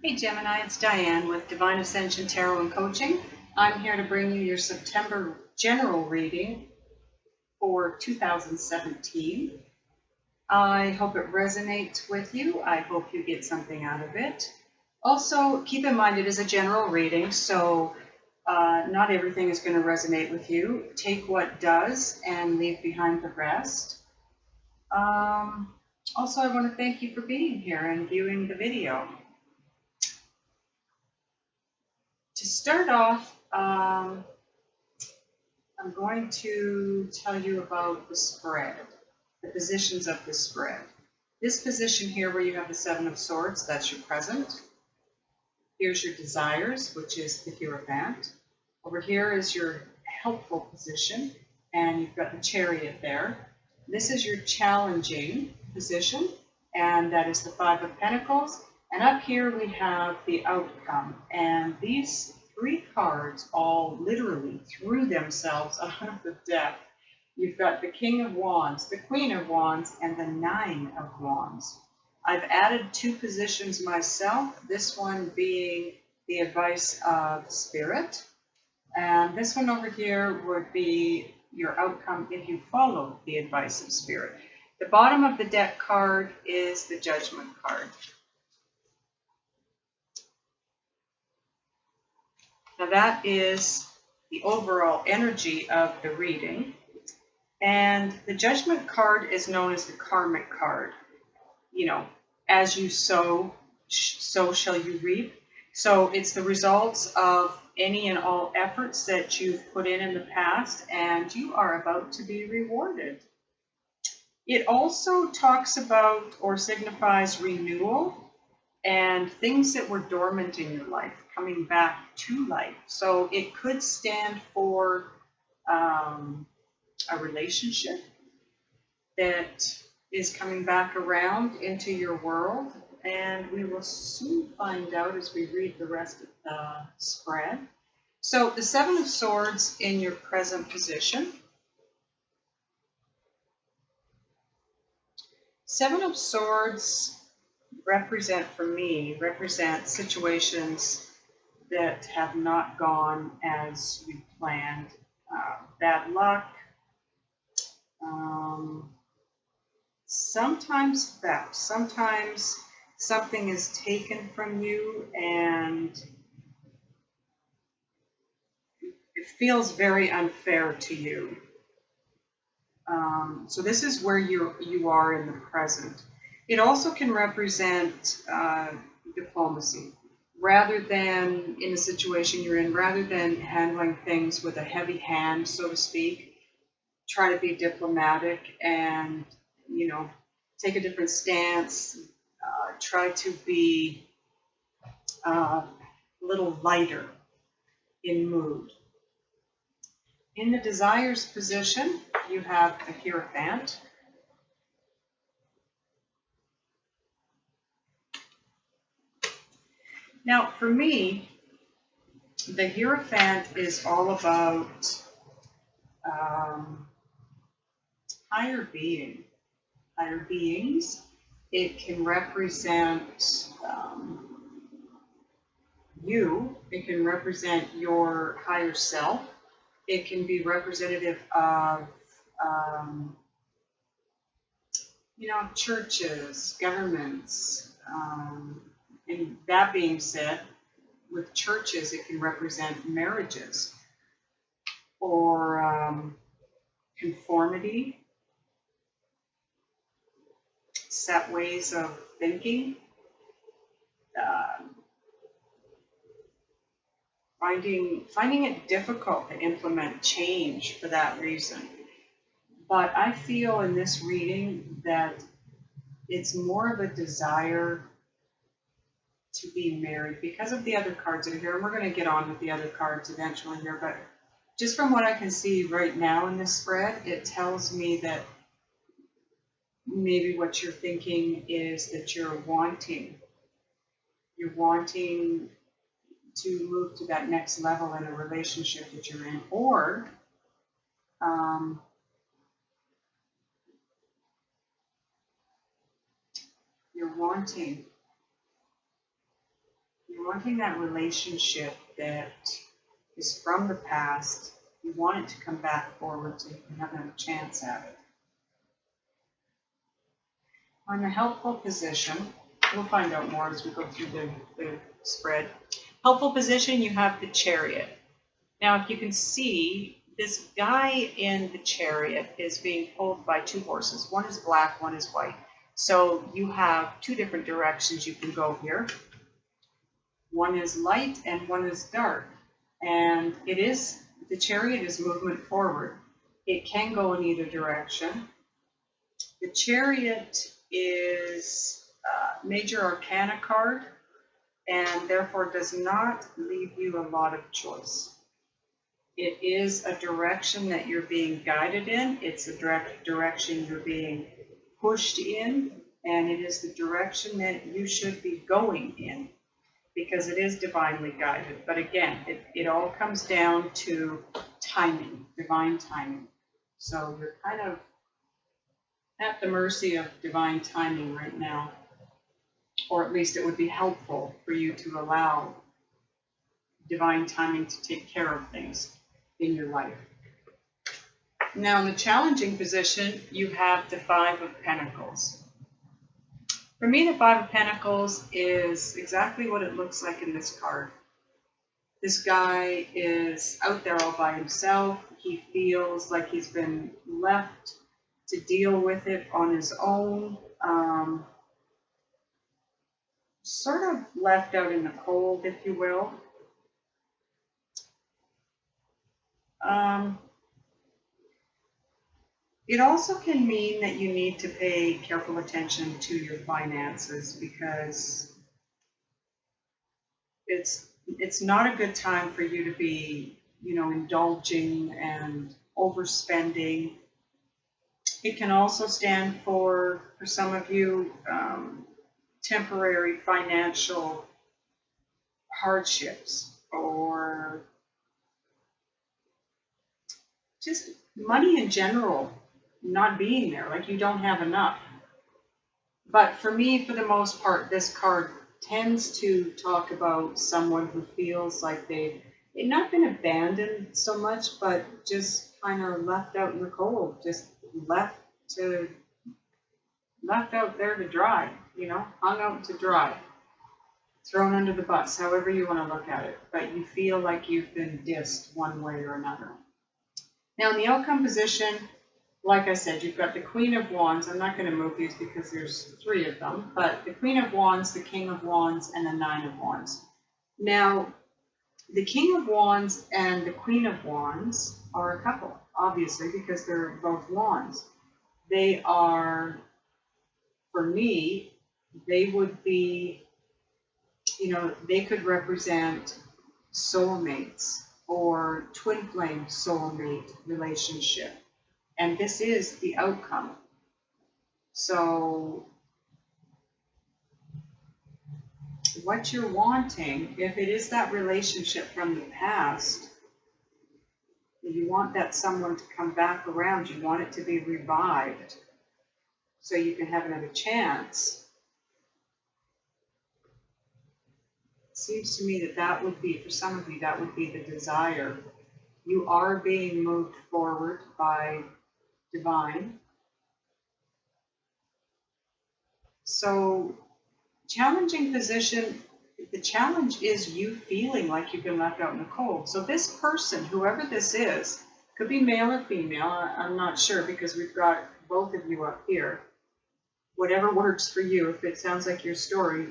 Hey Gemini, it's Diane with Divine Ascension Tarot and Coaching. I'm here to bring you your September general reading for 2017. I hope it resonates with you. I hope you get something out of it. Also, keep in mind it is a general reading, so not everything is going to resonate with you. Take what does and leave behind the rest. Also, I want to thank you for being here and viewing the video. To start off, I'm going to tell you about the spread, the positions of the spread. This position here where you have the Seven of Swords, that's your present. Here's your desires, which is the Hierophant. Over here is your helpful position, and you've got the Chariot there. This is your challenging position, and that is the Five of Pentacles. And up here we have the outcome, and these three cards all literally threw themselves out of the deck. You've got the King of Wands, the Queen of Wands, and the Nine of Wands. I've added two positions myself, this one being the advice of Spirit, and this one over here would be your outcome if you follow the advice of Spirit. The bottom of the deck card is the Judgment card. Now that is the overall energy of the reading. And the Judgment card is known as the karmic card. You know, as you sow, so shall you reap. So it's the results of any and all efforts that you've put in the past, and you are about to be rewarded. It also talks about or signifies renewal and things that were dormant in your life coming back to life. So it could stand for a relationship that is coming back around into your world, and we will soon find out as we read the rest of the spread. So the Seven of Swords in your present position. Seven of Swords represent situations that have not gone as you planned. Bad luck, sometimes theft, sometimes something is taken from you and it feels very unfair to you. So this is where you are in the present. It also can represent diplomacy. Rather than in the situation you're in, rather than handling things with a heavy hand, so to speak, try to be diplomatic and, you know, take a different stance, try to be a little lighter in mood. In the desires position, you have a Hierophant. Now, for me, the Hierophant is all about higher beings. It can represent you. It can represent your higher self. It can be representative of, you know, churches, governments. And that being said, with churches, it can represent marriages or conformity, set ways of thinking, finding it difficult to implement change for that reason. But I feel in this reading that it's more of a desire to be married because of the other cards that are here. And we're going to get on with the other cards eventually here. But just from what I can see right now in this spread, it tells me that maybe what you're thinking is that you're wanting to move to that next level in a relationship that you're in, or you're wanting wanting that relationship that is from the past. You want it to come back forward so you can have another chance at it. On the helpful position, we'll find out more as we go through the spread. Helpful position, you have the Chariot. Now, if you can see, this guy in the Chariot is being pulled by two horses. One is black, one is white. So you have two different directions you can go here. One is light and one is dark. And the Chariot is movement forward. It can go in either direction. The Chariot is a major arcana card, and therefore does not leave you a lot of choice. It is a direction that you're being guided in. It's a direction you're being pushed in, and it is the direction that you should be going in, because it is divinely guided. But again, it all comes down to timing, divine timing. So you're kind of at the mercy of divine timing right now, or at least it would be helpful for you to allow divine timing to take care of things in your life. Now, in the challenging position, you have the Five of Pentacles. For me, the Five of Pentacles is exactly what it looks like in this card. This guy is out there all by himself. He feels like he's been left to deal with it on his own. Sort of left out in the cold, if you will. It also can mean that you need to pay careful attention to your finances, because it's not a good time for you to be, indulging and overspending. It can also stand for some of you, temporary financial hardships, or just money in general not being there, like you don't have enough. But for me, for the most part, this card tends to talk about someone who feels like they've not been abandoned so much, but just kind of left out in the cold, just left out there to dry, hung out to dry, thrown under the bus, however you want to look at it. But you feel like you've been dissed one way or another. Now, in the outcome position, like I said, you've got the Queen of Wands. I'm not going to move these because there's three of them, but the Queen of Wands, the King of Wands, and the Nine of Wands. Now, the King of Wands and the Queen of Wands are a couple, obviously, because they're both wands. They are, for me, they would be, they could represent soulmates or twin flame soulmate relationship. And this is the outcome. So what you're wanting, if it is that relationship from the past, you want that someone to come back around. You want it to be revived so you can have another chance. It seems to me that would be, for some of you, that would be the desire. You are being moved forward by divine. So, challenging position, the challenge is you feeling like you've been left out in the cold. So this person, whoever this is, could be male or female, I'm not sure, because we've got both of you up here. Whatever works for you. If it sounds like your story,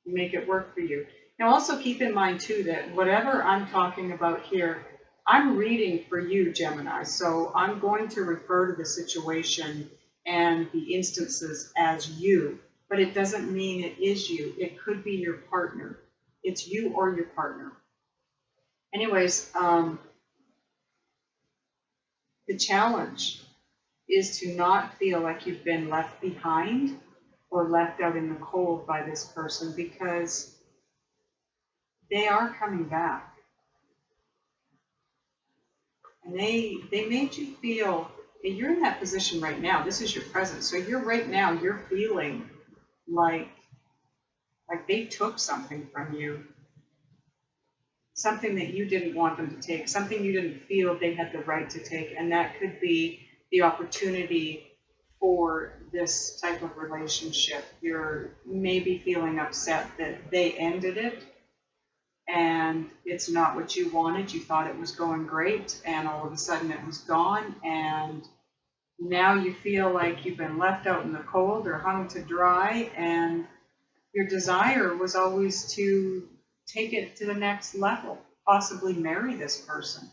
make it work for you. Now also keep in mind too that whatever I'm talking about here, I'm reading for you, Gemini, so I'm going to refer to the situation and the instances as you, but it doesn't mean it is you. It could be your partner. It's you or your partner. Anyways, the challenge is to not feel like you've been left behind or left out in the cold by this person, because they are coming back. And they made you feel, and you're in that position right now. This is your present. So you're right now, you're feeling like Like they took something from you, something that you didn't want them to take, something you didn't feel they had the right to take, and that could be the opportunity for this type of relationship. You're maybe feeling upset that they ended it, and it's not what you wanted. You thought it was going great, and all of a sudden it was gone, and now you feel like you've been left out in the cold or hung to dry, and your desire was always to take it to the next level, possibly marry this person.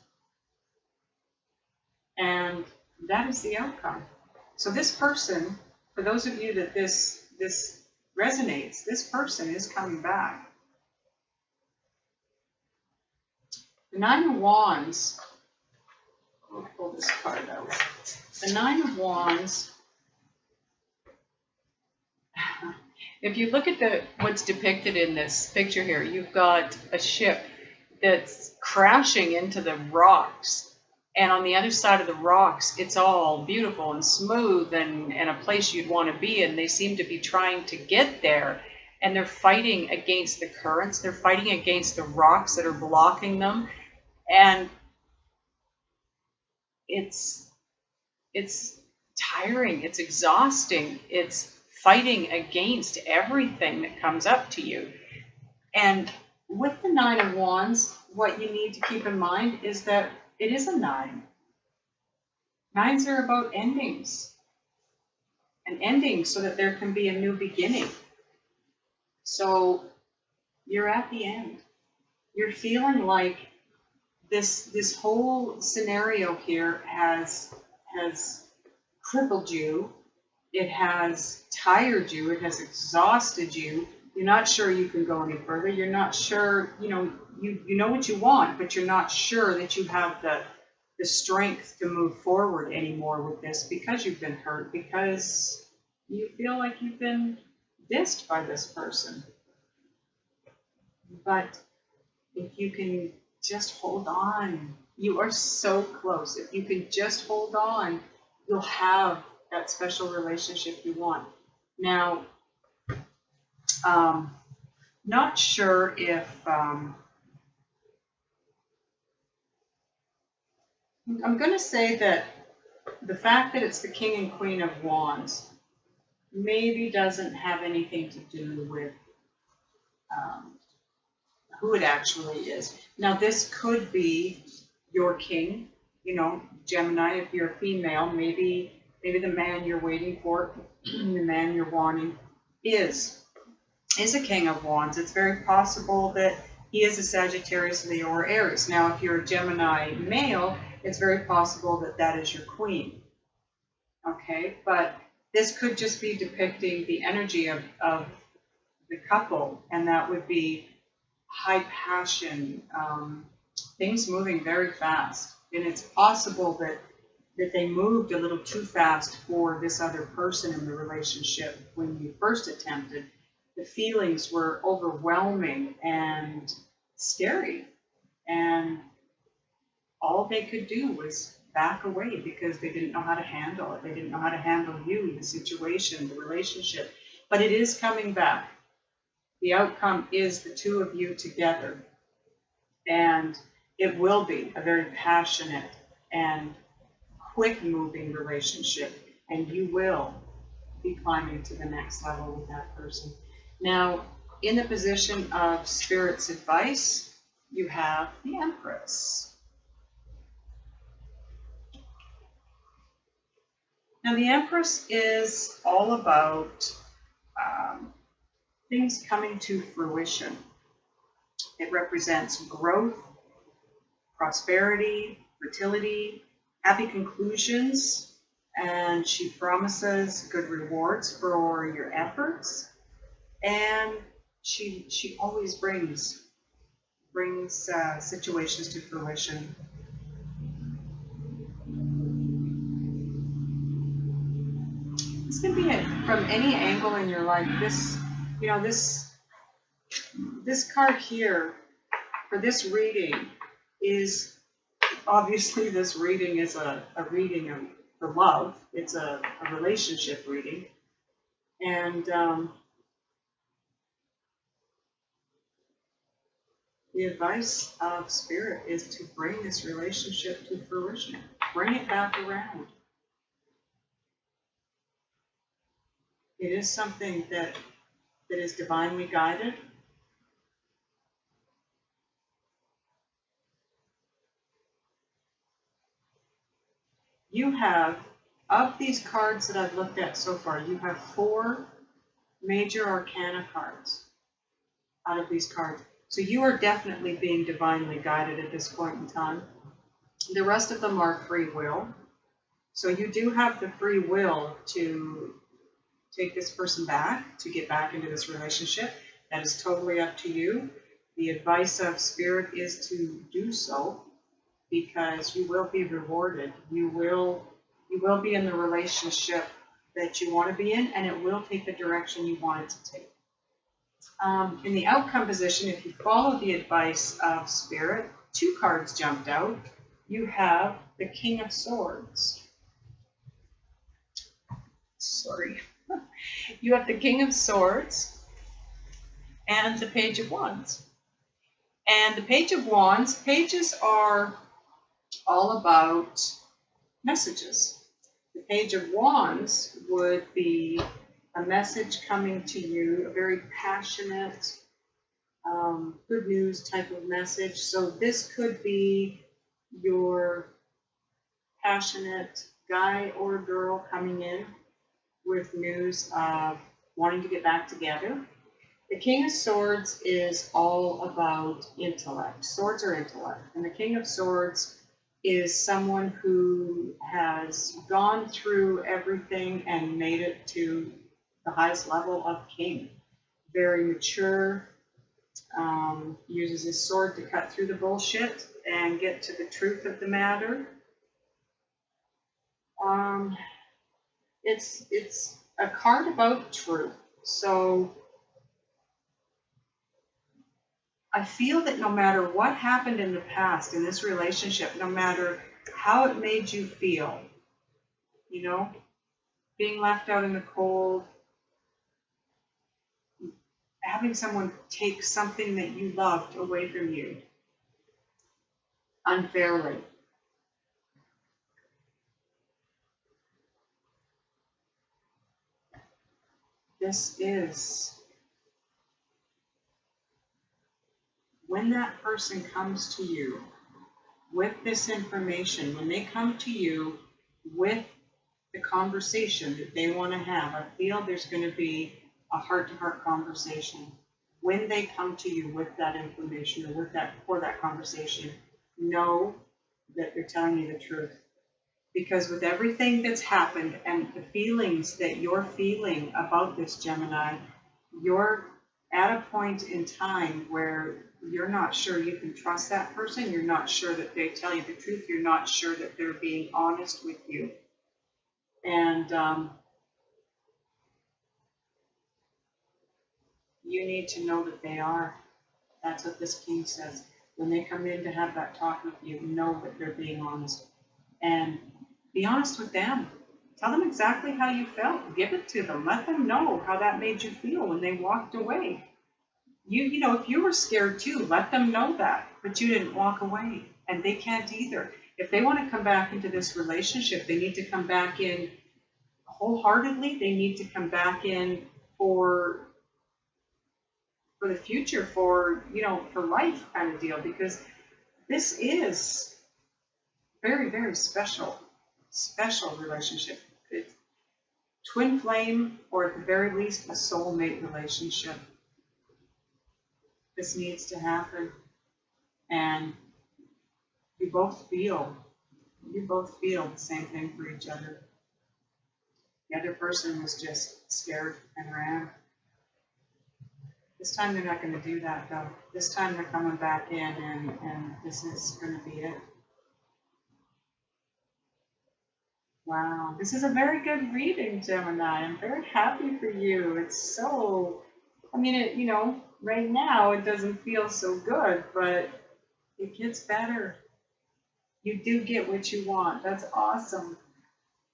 And that is the outcome. So this person, for those of you that this resonates, this person is coming back. The Nine of Wands, we'll pull this card out. The Nine of Wands, if you look at what's depicted in this picture here, you've got a ship that's crashing into the rocks. And on the other side of the rocks, it's all beautiful and smooth and a place you'd want to be. And they seem to be trying to get there. And they're fighting against the currents. They're fighting against the rocks that are blocking them. And it's tiring. It's exhausting. It's fighting against everything that comes up to you. And with the Nine of Wands, what you need to keep in mind is that it is a 9. 9s are about endings. An ending so that there can be a new beginning. So you're at the end. You're feeling like this whole scenario here has crippled you. It has tired you. It has exhausted you. You're not sure you can go any further. You're not sure, you know what you want, but you're not sure that you have the strength to move forward anymore with this because you've been hurt, because you feel like you've been dissed by this person. But if you can just hold on, you are so close. If you can just hold on, you'll have that special relationship you want. Now, not sure if I'm going to say that the fact that it's the King and Queen of Wands maybe doesn't have anything to do with who it actually is. Now, this could be your king, Gemini. If you're a female, maybe the man you're waiting for, the man you're wanting, is a King of Wands. It's very possible that he is a Sagittarius, Leo, or Aries. Now, if you're a Gemini male, it's very possible that that is your queen. Okay, but this could just be depicting the energy of the couple, and that would be high passion, things moving very fast. And it's possible that they moved a little too fast for this other person in the relationship when you first attempted. The feelings were overwhelming and scary, and all they could do was back away because they didn't know how to handle it. They didn't know how to handle you, the situation, the relationship. But it is coming back. The outcome is the two of you together, and it will be a very passionate and quick-moving relationship, and you will be climbing to the next level with that person. Now, in the position of Spirit's advice, you have the Empress. Now, the Empress is all about things coming to fruition. It represents growth, prosperity, fertility, happy conclusions, and she promises good rewards for your efforts. And she always brings situations to fruition. This can be from any angle in your life. This card here for this reading is obviously, this reading is a reading for love. It's a relationship reading, and The advice of Spirit is to bring this relationship to fruition. Bring it back around. It is something that is divinely guided. You have, of these cards that I've looked at so far, you have 4 major arcana cards out of these cards. So you are definitely being divinely guided at this point in time. The rest of them are free will. So you do have the free will to take this person back, to get back into this relationship. That is totally up to you. The advice of Spirit is to do so, because you will be rewarded. You will be in the relationship that you want to be in, and it will take the direction you want it to take. In the outcome position, if you follow the advice of Spirit, 2 cards jumped out. You have the King of Swords. Sorry. You have the King of Swords and the Page of Wands. And the Page of Wands, pages are all about messages. The Page of Wands would be a message coming to you, a very passionate, good news type of message. So this could be your passionate guy or girl coming in with news of wanting to get back together. The King of Swords is all about intellect. Swords are intellect. And the King of Swords is someone who has gone through everything and made it to the highest level of king. Very mature, uses his sword to cut through the bullshit and get to the truth of the matter. It's a card about truth. So I feel that no matter what happened in the past in this relationship, no matter how it made you feel, you know, being left out in the cold, having someone take something that you loved away from you unfairly. This is when that person comes to you with this information, when they come to you with the conversation that they want to have, I feel there's going to be a heart-to-heart conversation. When they come to you with that information or for that conversation, know that they're telling you the truth. Because with everything that's happened and the feelings that you're feeling about this, Gemini, you're at a point in time where you're not sure you can trust that person. You're not sure that they tell you the truth. You're not sure that they're being honest with you. And you need to know that they are. That's what this king says. When they come in to have that talk with you, know that they're being honest. And be honest with them. Tell them exactly how you felt. Give it to them. Let them know how that made you feel when they walked away. You know, if you were scared too, let them know that. But you didn't walk away. And they can't either. If they want to come back into this relationship, they need to come back in wholeheartedly. They need to come back in for the future, for, you know, for life kind of deal. Because this is very, very special relationship. It's twin flame, or at the very least, a soulmate relationship. This needs to happen. And you both feel the same thing for each other. The other person was just scared and ran. This time they're not going to do that, though. This time they're coming back in, and this is going to be it. Wow, this is a very good reading, Gemini. I'm very happy for you. It's so, I mean, you know, right now it doesn't feel so good, but it gets better. You do get what you want. That's awesome.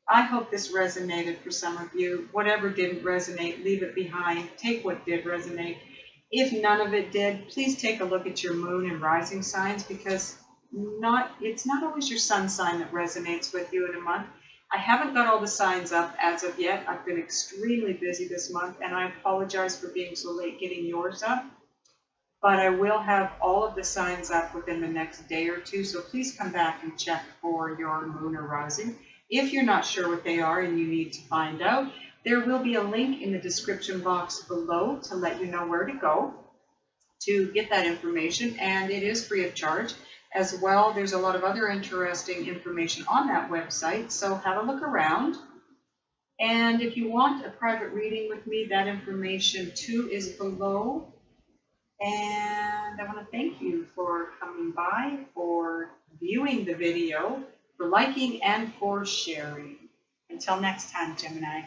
I hope this resonated for some of you. Whatever didn't resonate, leave it behind. Take what did resonate. If none of it did, please take a look at your moon and rising signs, because it's not always your sun sign that resonates with you in a month. I haven't got all the signs up as of yet. I've been extremely busy this month, and I apologize for being so late getting yours up. But I will have all of the signs up within the next day or two, so please come back and check for your moon or rising. If you're not sure what they are and you need to find out, there will be a link in the description box below to let you know where to go to get that information, and it is free of charge. As well, there's a lot of other interesting information on that website, so have a look around. And if you want a private reading with me, that information too is below. And I want to thank you for coming by, for viewing the video, for liking, and for sharing. Until next time, Gemini.